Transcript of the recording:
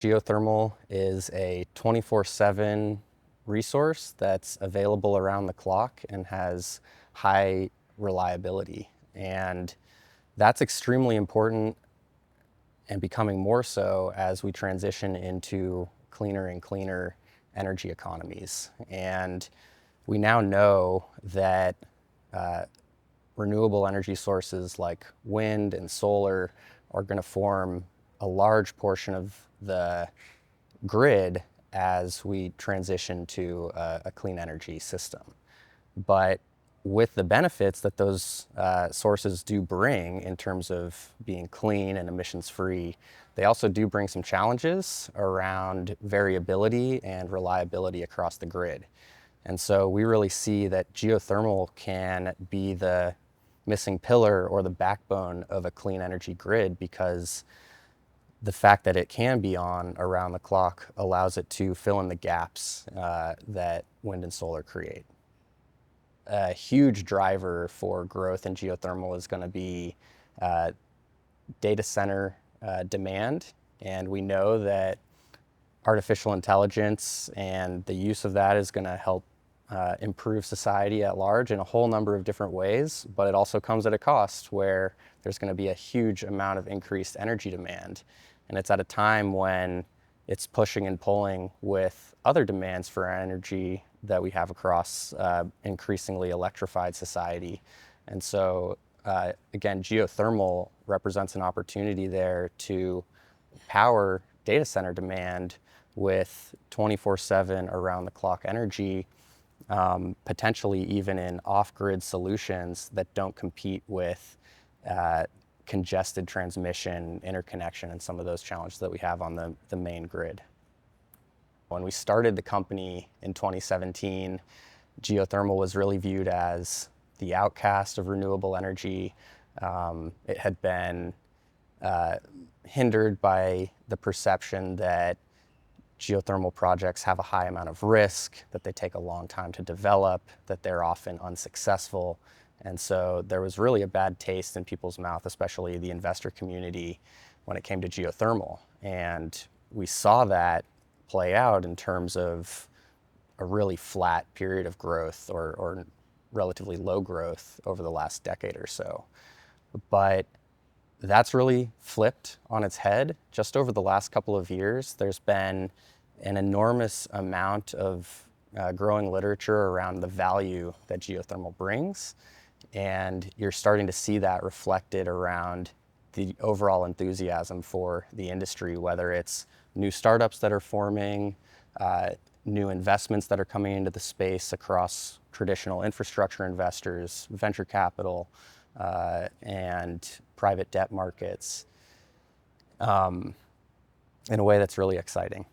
Geothermal is a 24/7 resource that's available around the clock and has high reliability. And that's extremely important and becoming more so as we transition into cleaner and cleaner energy economies. And we now know that renewable energy sources like wind and solar are going to form a large portion of the grid as we transition to a clean energy system. But with the benefits that those sources do bring in terms of being clean and emissions free, they also do bring some challenges around variability and reliability across the grid. And so we really see that geothermal can be the missing pillar or the backbone of a clean energy grid, because the fact that it can be on around the clock allows it to fill in the gaps that wind and solar create. A huge driver for growth in geothermal is going to be data center demand. And we know that artificial intelligence and the use of that is going to help improve society at large in a whole number of different ways, but it also comes at a cost where there's going to be a huge amount of increased energy demand. And it's at a time when it's pushing and pulling with other demands for energy that we have across increasingly electrified society. And so, again, geothermal represents an opportunity there to power data center demand with 24/7 around-the-clock energy, potentially even in off-grid solutions that don't compete with congested transmission, interconnection, and some of those challenges that we have on the main grid. When we started the company in 2017, geothermal was really viewed as the outcast of renewable energy. It had been hindered by the perception that geothermal projects have a high amount of risk, that they take a long time to develop, that they're often unsuccessful. And so there was really a bad taste in people's mouth, especially the investor community, when it came to geothermal. And we saw that play out in terms of a really flat period of growth or relatively low growth over the last decade or so. But that's really flipped on its head. Just over the last couple of years, there's been an enormous amount of growing literature around the value that geothermal brings. And you're starting to see that reflected around the overall enthusiasm for the industry, whether it's new startups that are forming, new investments that are coming into the space across traditional infrastructure investors, venture capital, and private debt markets, in a way that's really exciting.